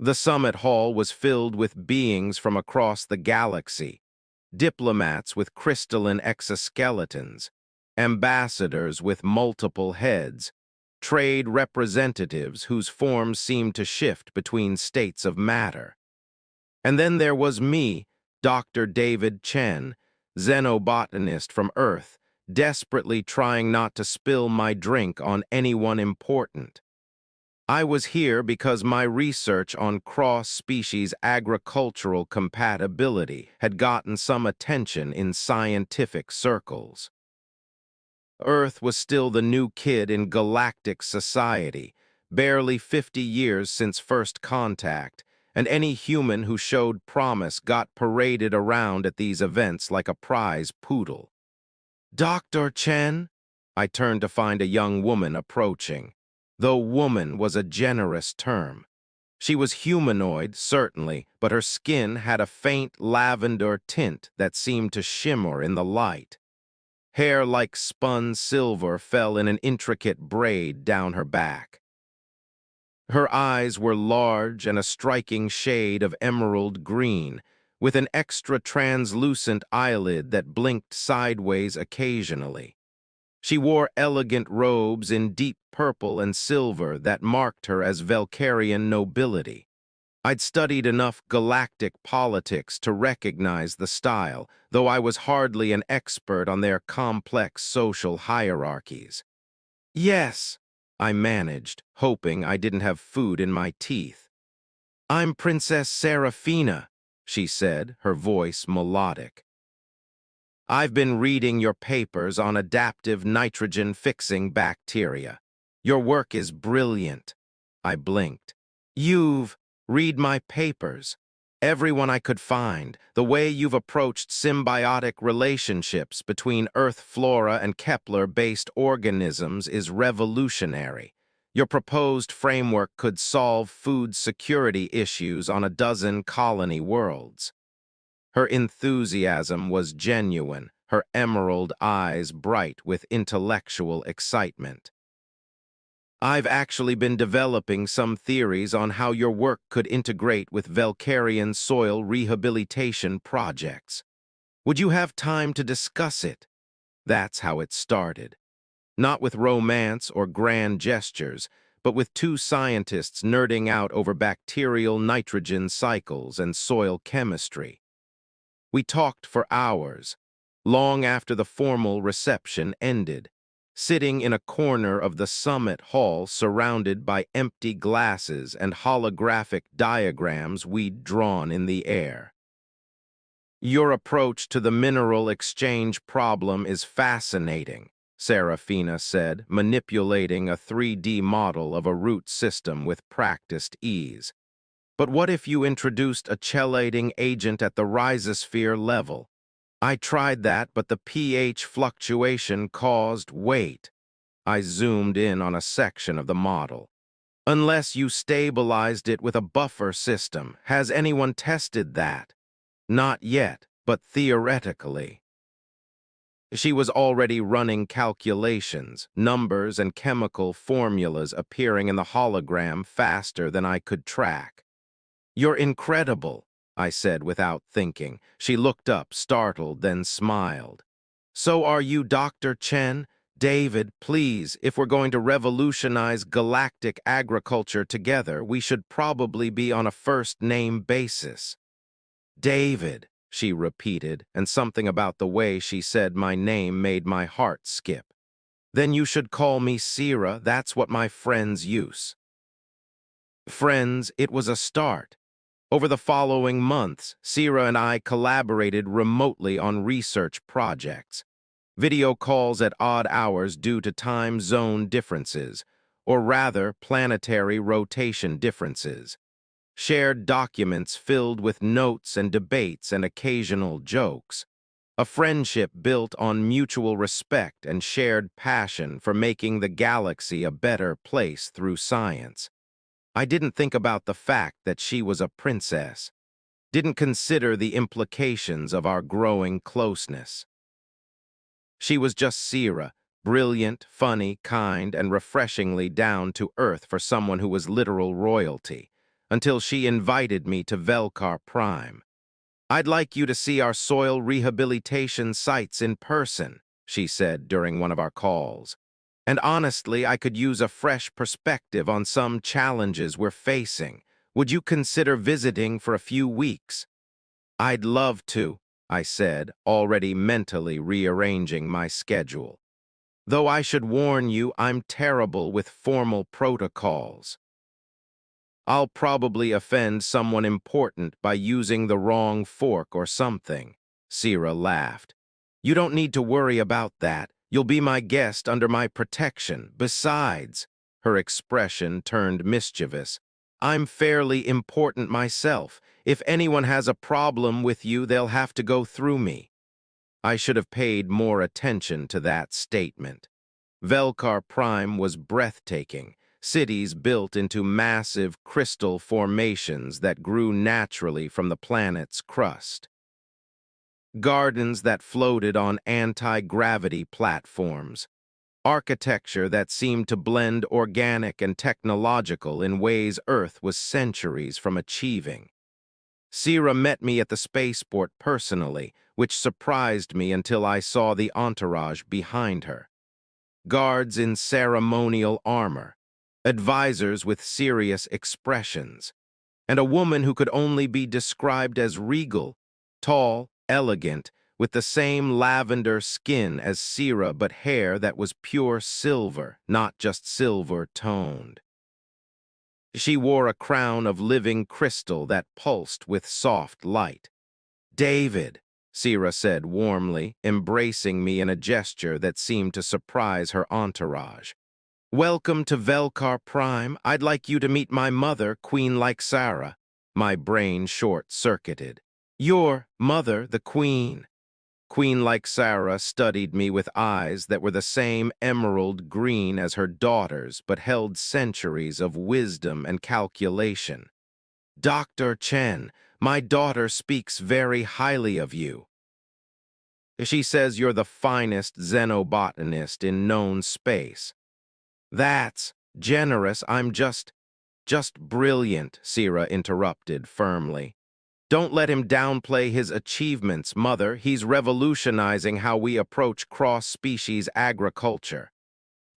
The summit hall was filled with beings from across the galaxy, diplomats with crystalline exoskeletons, ambassadors with multiple heads, trade representatives whose forms seemed to shift between states of matter. And then there was me, Dr. David Chen, xenobotanist from Earth, desperately trying not to spill my drink on anyone important. I was here because my research on cross-species agricultural compatibility had gotten some attention in scientific circles. Earth was still the new kid in galactic society, barely 50 years since first contact, and any human who showed promise got paraded around at these events like a prize poodle. "Dr. Chen?" I turned to find a young woman approaching, though woman was a generous term. She was humanoid, certainly, but her skin had a faint lavender tint that seemed to shimmer in the light. Hair like spun silver fell in an intricate braid down her back. Her eyes were large and a striking shade of emerald green, with an extra translucent eyelid that blinked sideways occasionally. She wore elegant robes in deep purple and silver that marked her as Velkarian nobility. I'd studied enough galactic politics to recognize the style, though I was hardly an expert on their complex social hierarchies. "Yes," I managed, hoping I didn't have food in my teeth. "I'm Princess Serafina," she said, her voice melodic. "I've been reading your papers on adaptive nitrogen-fixing bacteria. Your work is brilliant." I blinked. "Read my papers. Everyone I could find, the way you've approached symbiotic relationships between Earth flora and Kepler-based organisms is revolutionary. Your proposed framework could solve food security issues on a dozen colony worlds." Her enthusiasm was genuine, her emerald eyes bright with intellectual excitement. "I've actually been developing some theories on how your work could integrate with Velkarian soil rehabilitation projects. Would you have time to discuss it?" That's how it started. Not with romance or grand gestures, but with two scientists nerding out over bacterial nitrogen cycles and soil chemistry. We talked for hours, long after the formal reception ended, sitting in a corner of the summit hall surrounded by empty glasses and holographic diagrams we'd drawn in the air. "Your approach to the mineral exchange problem is fascinating," Serafina said, manipulating a 3D model of a root system with practiced ease. "But what if you introduced a chelating agent at the rhizosphere level? I tried that, but the pH fluctuation caused weight." I zoomed in on a section of the model. "Unless you stabilized it with a buffer system. Has anyone tested that?" "Not yet, but theoretically." She was already running calculations, numbers and chemical formulas appearing in the hologram faster than I could track. "You're incredible," I said without thinking. She looked up, startled, then smiled. "So are you, Dr. Chen? David, please, if we're going to revolutionize galactic agriculture together, we should probably be on a first-name basis." "David," she repeated, and something about the way she said my name made my heart skip. "Then you should call me Sira. That's what my friends use." Friends, it was a start. Over the following months, Sira and I collaborated remotely on research projects. Video calls at odd hours due to time zone differences, or rather, planetary rotation differences. Shared documents filled with notes and debates and occasional jokes. A friendship built on mutual respect and shared passion for making the galaxy a better place through science. I didn't think about the fact that she was a princess. Didn't consider the implications of our growing closeness. She was just Sira, brilliant, funny, kind, and refreshingly down to earth for someone who was literal royalty. until she invited me to Velkar Prime. "I'd like you to see our soil rehabilitation sites in person," she said during one of our calls. "And honestly, I could use a fresh perspective on some challenges we're facing. Would you consider visiting for a few weeks?" "I'd love to," I said, already mentally rearranging my schedule. "Though I should warn you, I'm terrible with formal protocols. I'll probably offend someone important by using the wrong fork or something." Sierra laughed. "You don't need to worry about that. You'll be my guest under my protection. Besides," her expression turned mischievous, "I'm fairly important myself. If anyone has a problem with you, they'll have to go through me." I should have paid more attention to that statement. Velkar Prime was breathtaking, cities built into massive crystal formations that grew naturally from the planet's crust. Gardens that floated on anti-gravity platforms. Architecture that seemed to blend organic and technological in ways Earth was centuries from achieving. Sierra met me at the spaceport personally, which surprised me until I saw the entourage behind her. Guards in ceremonial armor, advisors with serious expressions, and a woman who could only be described as regal, tall, elegant, with the same lavender skin as Sierra but hair that was pure silver, not just silver-toned. She wore a crown of living crystal that pulsed with soft light. "David," Sierra said warmly, embracing me in a gesture that seemed to surprise her entourage. "Welcome to Velkar Prime. I'd like you to meet my mother, Queen Lyxara." My brain short-circuited. "Your mother, the Queen." Queen Lyxara studied me with eyes that were the same emerald green as her daughter's but held centuries of wisdom and calculation. "Dr. Chen, my daughter speaks very highly of you. She says you're the finest xenobotanist in known space." "That's generous. I'm just brilliant," Sierra interrupted firmly. "Don't let him downplay his achievements, Mother. He's revolutionizing how we approach cross-species agriculture."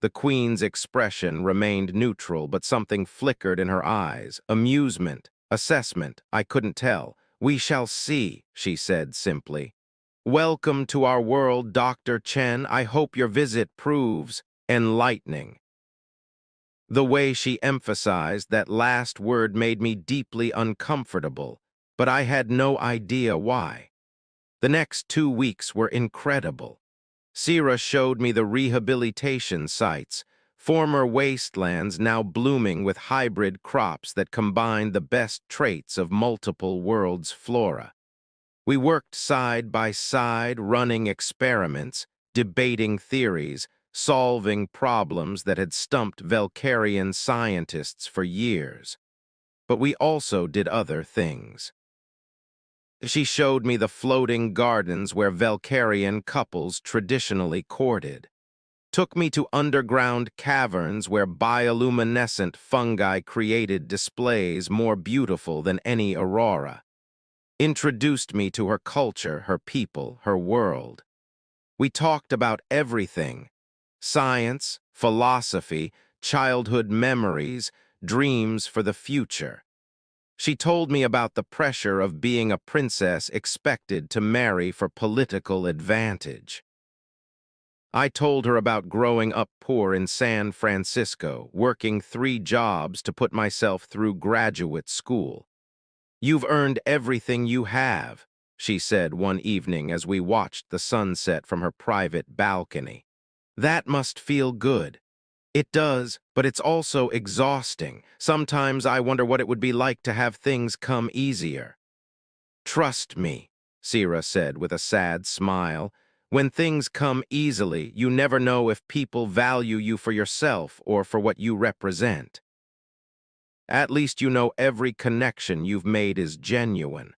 The Queen's expression remained neutral, but something flickered in her eyes. Amusement, assessment, I couldn't tell. "We shall see," she said simply. "Welcome to our world, Dr. Chen. I hope your visit proves enlightening." The way she emphasized that last word made me deeply uncomfortable, but I had no idea why. The next 2 weeks were incredible. Sierra showed me the rehabilitation sites, former wastelands now blooming with hybrid crops that combined the best traits of multiple worlds' flora. We worked side by side, running experiments, debating theories, solving problems that had stumped Velkarian scientists for years. But we also did other things. She showed me the floating gardens where Velkarian couples traditionally courted, took me to underground caverns where bioluminescent fungi created displays more beautiful than any aurora, introduced me to her culture, her people, her world. We talked about everything: science, philosophy, childhood memories, dreams for the future. She told me about the pressure of being a princess expected to marry for political advantage. I told her about growing up poor in San Francisco, working 3 jobs to put myself through graduate school. "You've earned everything you have," she said one evening as we watched the sunset from her private balcony. "That must feel good." "It does, but it's also exhausting. Sometimes I wonder what it would be like to have things come easier." "Trust me," Sierra said with a sad smile. "When things come easily, you never know if people value you for yourself or for what you represent. At least you know every connection you've made is genuine.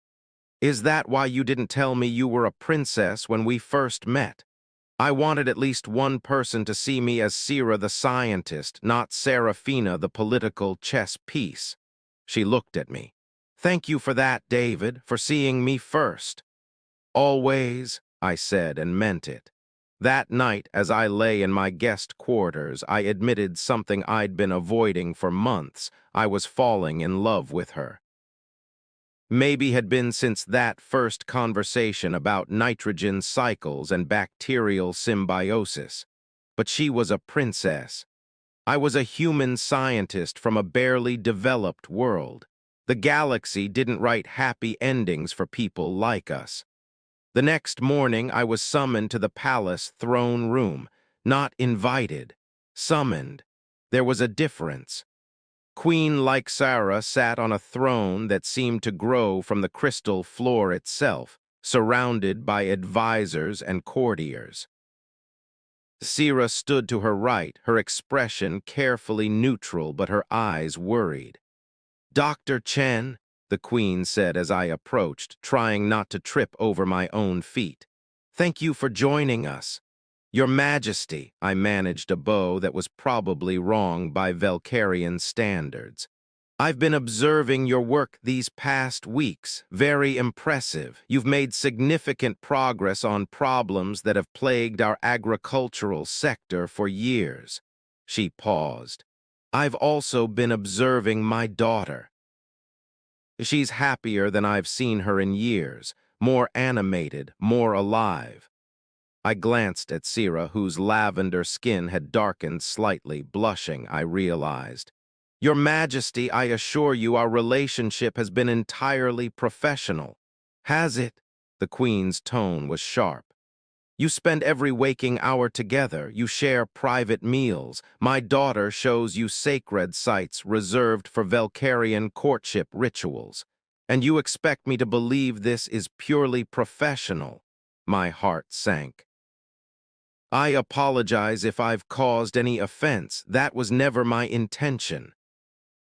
Is that why you didn't tell me you were a princess when we first met? I wanted at least one person to see me as Sierra the scientist, not Serafina the political chess piece." She looked at me. Thank you for that, David, for seeing me first. Always, I said and meant it. That night, as I lay in my guest quarters, I admitted something I'd been avoiding for months. I was falling in love with her. Maybe had been since that first conversation about nitrogen cycles and bacterial symbiosis. But she was a princess. I was a human scientist from a barely developed world. The galaxy didn't write happy endings for people like us. The next morning, I was summoned to the palace throne room. Not invited, summoned. There was a difference. Queen Lyxara sat on a throne that seemed to grow from the crystal floor itself, surrounded by advisors and courtiers. Sira stood to her right, her expression carefully neutral but her eyes worried. "Dr. Chen," the Queen said as I approached, trying not to trip over my own feet. "Thank you for joining us." "Your Majesty," I managed a bow that was probably wrong by Velkarian standards. "I've been observing your work these past weeks. Very impressive. You've made significant progress on problems that have plagued our agricultural sector for years." She paused. "I've also been observing my daughter. She's happier than I've seen her in years, more animated, more alive." I glanced at Sira, whose lavender skin had darkened slightly. Blushing, I realized. "Your Majesty, I assure you our relationship has been entirely professional." "Has it?" The Queen's tone was sharp. "You spend every waking hour together. You share private meals. My daughter shows you sacred sites reserved for Velkarian courtship rituals. And you expect me to believe this is purely professional?" My heart sank. "I apologize if I've caused any offense. That was never my intention."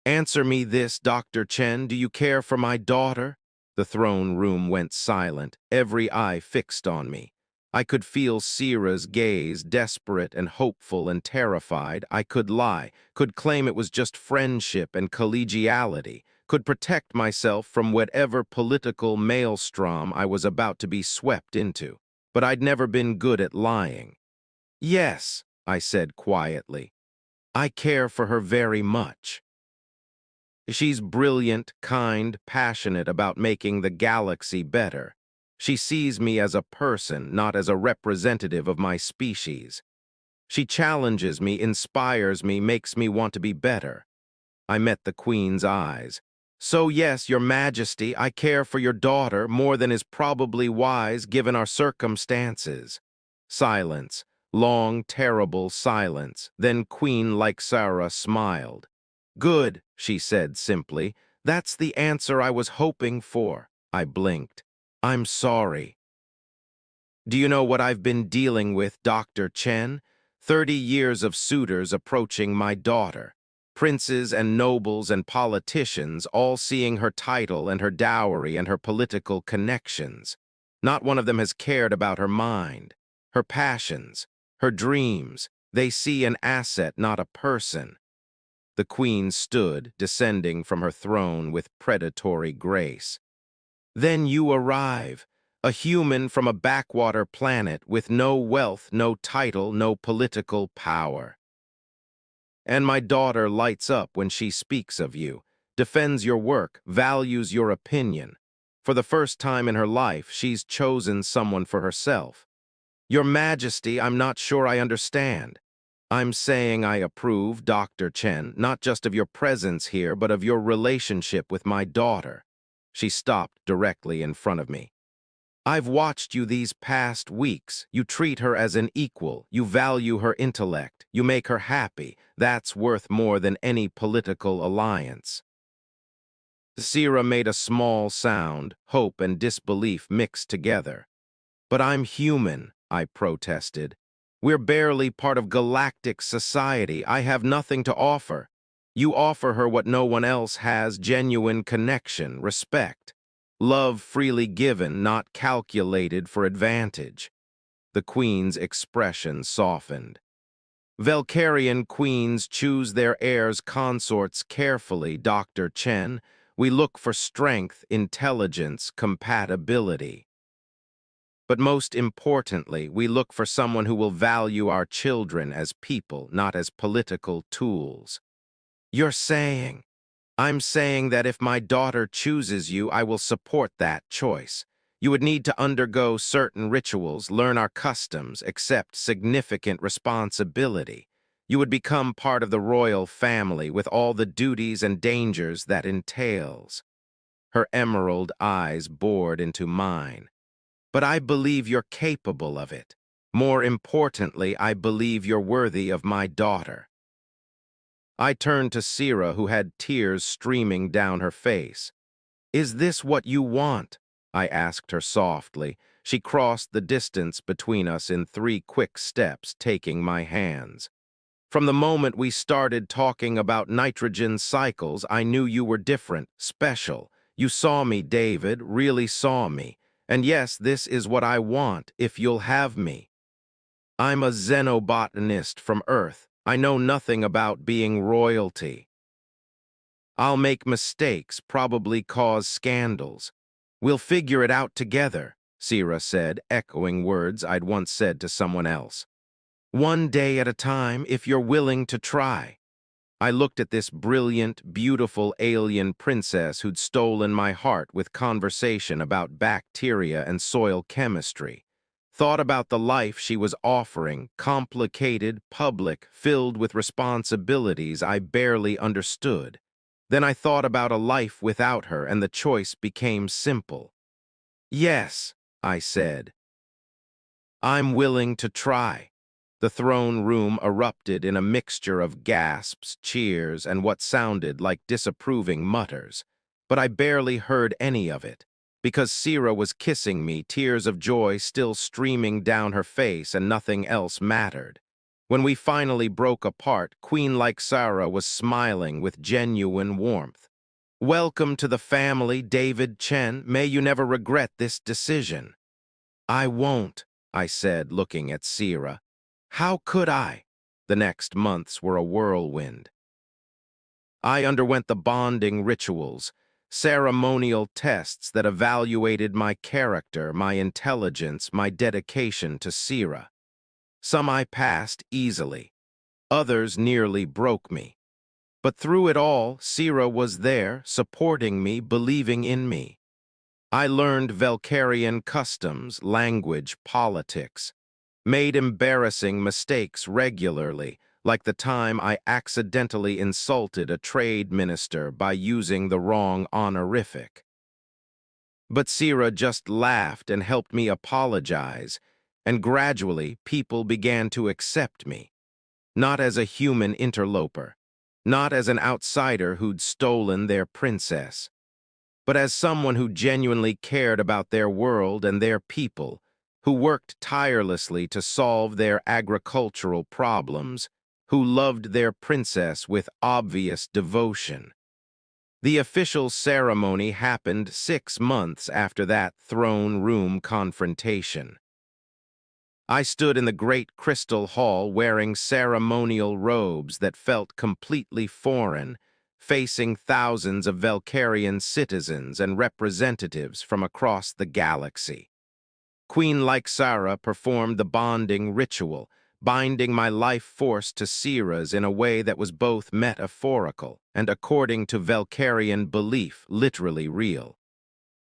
"Answer me this, Dr. Chen. Do you care for my daughter?" The throne room went silent, every eye fixed on me. I could feel Sira's gaze, desperate and hopeful and terrified. I could lie, could claim it was just friendship and collegiality, could protect myself from whatever political maelstrom I was about to be swept into. But I'd never been good at lying. "Yes," I said quietly. "I care for her very much. She's brilliant, kind, passionate about making the galaxy better. She sees me as a person, not as a representative of my species. She challenges me, inspires me, makes me want to be better." I met the Queen's eyes. "So yes, Your Majesty, I care for your daughter more than is probably wise given our circumstances." Silence. Long, terrible silence. Then Queen Lyxara smiled. "Good," she said simply. "That's the answer I was hoping for." I blinked. "I'm sorry." "Do you know what I've been dealing with, Dr. Chen? 30 years of suitors approaching my daughter. Princes and nobles and politicians all seeing her title and her dowry and her political connections. Not one of them has cared about her mind, her passions, her dreams. They see an asset, not a person." The Queen stood, descending from her throne with predatory grace. "Then you arrive, a human from a backwater planet with no wealth, no title, no political power. And my daughter lights up when she speaks of you, defends your work, values your opinion. For the first time in her life, she's chosen someone for herself. Your Majesty, I'm not sure I understand." "I'm saying I approve, Dr. Chen, not just of your presence here, but of your relationship with my daughter." She stopped directly in front of me. "I've watched you these past weeks. You treat her as an equal. You value her intellect. You make her happy. That's worth more than any political alliance." Sira made a small sound, hope and disbelief mixed together. "But I'm human," I protested. "We're barely part of galactic society. I have nothing to offer. You offer her what no one else has: genuine connection, respect. Love freely given, not calculated for advantage." The Queen's expression softened. Velkarian queens choose their heirs consorts carefully, Dr. Chen. We look for strength, intelligence, compatibility. But most importantly, we look for someone who will value our children as people, not as political tools. You're saying, I'm saying that if my daughter chooses you, I will support that choice. You would need to undergo certain rituals, learn our customs, accept significant responsibility. You would become part of the royal family with all the duties and dangers that entails. Her emerald eyes bored into mine. But I believe you're capable of it. More importantly, I believe you're worthy of my daughter. I turned to Sira, who had tears streaming down her face. Is this what you want? I asked her softly. She crossed the distance between us in 3 quick steps, taking my hands. From the moment we started talking about nitrogen cycles, I knew you were different, special. You saw me, David, really saw me. And yes, this is what I want, if you'll have me. I'm a xenobotanist from Earth. I know nothing about being royalty. I'll make mistakes, probably cause scandals. We'll figure it out together, Sira said, echoing words I'd once said to someone else. One day at a time, if you're willing to try. I looked at this brilliant, beautiful alien princess who'd stolen my heart with conversation about bacteria and soil chemistry. Thought about the life she was offering, complicated, public, filled with responsibilities I barely understood. Then I thought about a life without her, and the choice became simple. Yes, I said. I'm willing to try. The throne room erupted in a mixture of gasps, cheers, and what sounded like disapproving mutters. But I barely heard any of it, because Sira was kissing me, tears of joy still streaming down her face, and nothing else mattered. When we finally broke apart, Queen Lyxara was smiling with genuine warmth. Welcome to the family, David Chen. May you never regret this decision. I won't, I said, looking at Sira. How could I? The next months were a whirlwind. I underwent the bonding rituals, ceremonial tests that evaluated my character, my intelligence, my dedication to Sira. Some I passed easily. Others nearly broke me. But through it all, Sira was there, supporting me, believing in me. I learned Velkarian customs, language, politics, made embarrassing mistakes regularly, like the time I accidentally insulted a trade minister by using the wrong honorific. But Sira just laughed and helped me apologize, and gradually people began to accept me, not as a human interloper, not as an outsider who'd stolen their princess, but as someone who genuinely cared about their world and their people, who worked tirelessly to solve their agricultural problems, who loved their princess with obvious devotion. The official ceremony happened 6 months after that throne room confrontation. I stood in the great crystal hall wearing ceremonial robes that felt completely foreign, facing thousands of Velkarian citizens and representatives from across the galaxy. Queen Lyxara performed the bonding ritual, binding my life force to Sira's in a way that was both metaphorical and, according to Velkarian belief, literally real.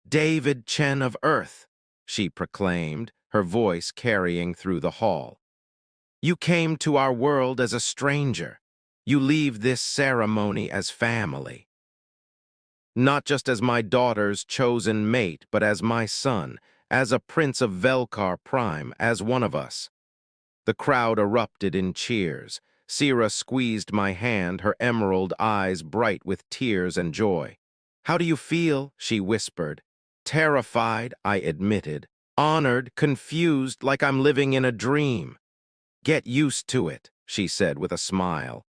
David Chen of Earth, she proclaimed, her voice carrying through the hall. You came to our world as a stranger. You leave this ceremony as family. Not just as my daughter's chosen mate, but as my son, as a prince of Velkar Prime, as one of us. The crowd erupted in cheers. Sira squeezed my hand, her emerald eyes bright with tears and joy. How do you feel? She whispered. Terrified, I admitted. Honored, confused, like I'm living in a dream. Get used to it, she said with a smile.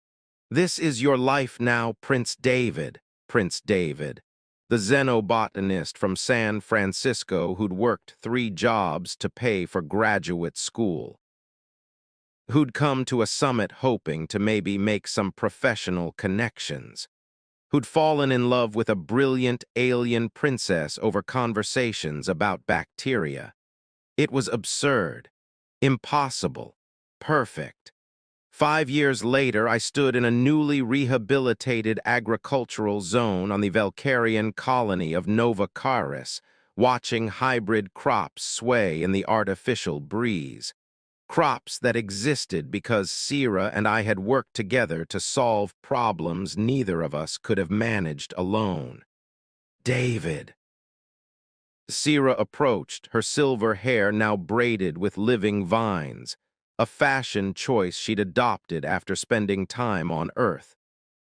This is your life now, Prince David, Prince David. The xenobotanist from San Francisco who'd worked 3 jobs to pay for graduate school. who'd come to a summit hoping to maybe make some professional connections, who'd fallen in love with a brilliant alien princess over conversations about bacteria. It was absurd, impossible, perfect. 5 years later, I stood in a newly rehabilitated agricultural zone on the Valkyrian colony of Nova Caris, watching hybrid crops sway in the artificial breeze. Crops that existed because Sierra and I had worked together to solve problems neither of us could have managed alone. David. Sierra approached, her silver hair now braided with living vines, a fashion choice she'd adopted after spending time on Earth.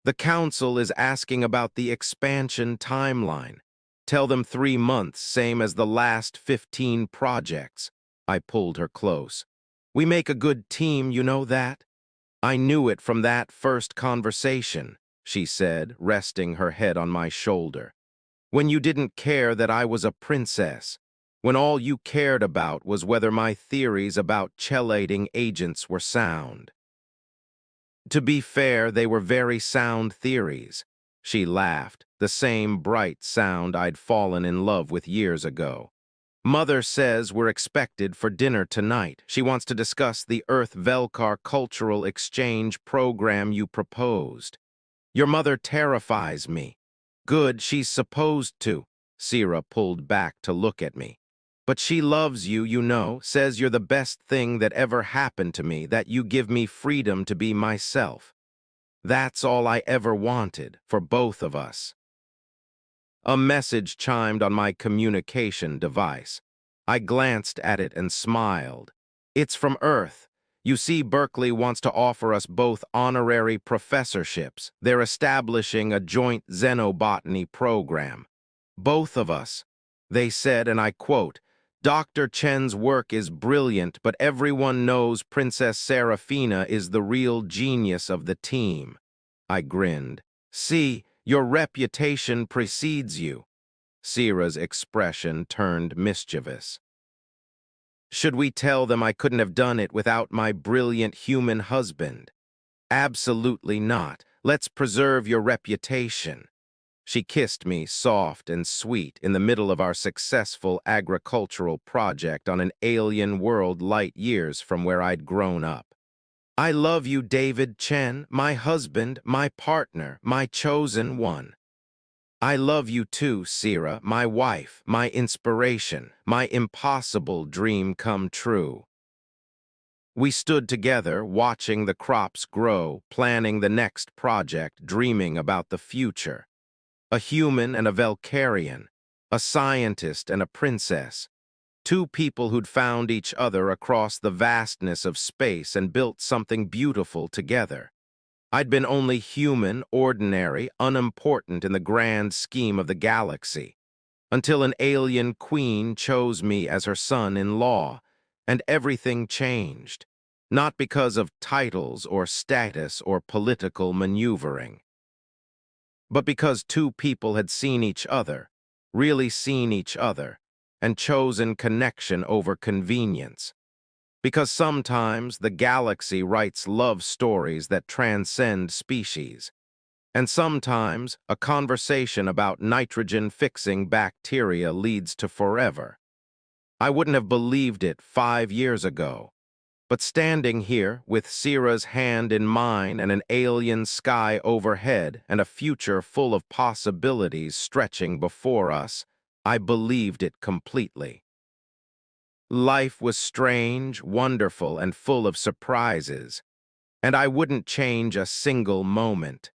The council is asking about the expansion timeline. Tell them 3 months, same as the last 15 projects. I pulled her close. We make a good team, you know that? I knew it from that first conversation, she said, resting her head on my shoulder. When you didn't care that I was a princess, when all you cared about was whether my theories about chelating agents were sound. To be fair, they were very sound theories. She laughed, the same bright sound I'd fallen in love with years ago. Mother says we're expected for dinner tonight. She wants to discuss the Earth-Velkar cultural exchange program you proposed. Your mother terrifies me. Good, she's supposed to. Sierra pulled back to look at me. But she loves you, you know, says you're the best thing that ever happened to me, that you give me freedom to be myself. That's all I ever wanted, for both of us. A message chimed on my communication device. I glanced at it and smiled. It's from Earth. You see, Berkeley wants to offer us both honorary professorships. They're establishing a joint xenobotany program. Both of us. They said, and I quote, Dr. Chen's work is brilliant, but everyone knows Princess Serafina is the real genius of the team. I grinned. See, your reputation precedes you. Sierra's expression turned mischievous. Should we tell them I couldn't have done it without my brilliant human husband? Absolutely not. Let's preserve your reputation. She kissed me soft and sweet in the middle of our successful agricultural project on an alien world light years from where I'd grown up. I love you, David Chen, my husband, my partner, my chosen one. I love you too, Sierra, my wife, my inspiration, my impossible dream come true. We stood together, watching the crops grow, planning the next project, dreaming about the future. A human and a Valkyrian, a scientist and a princess. Two people who'd found each other across the vastness of space and built something beautiful together. I'd been only human, ordinary, unimportant in the grand scheme of the galaxy, until an alien queen chose me as her son-in-law, and everything changed, not because of titles or status or political maneuvering, but because two people had seen each other, really seen each other, and chosen connection over convenience. Because sometimes the galaxy writes love stories that transcend species, and sometimes a conversation about nitrogen-fixing bacteria leads to forever. I wouldn't have believed it 5 years ago, but standing here with Sierra's hand in mine and an alien sky overhead and a future full of possibilities stretching before us, I believed it completely. Life was strange, wonderful, and full of surprises, and I wouldn't change a single moment.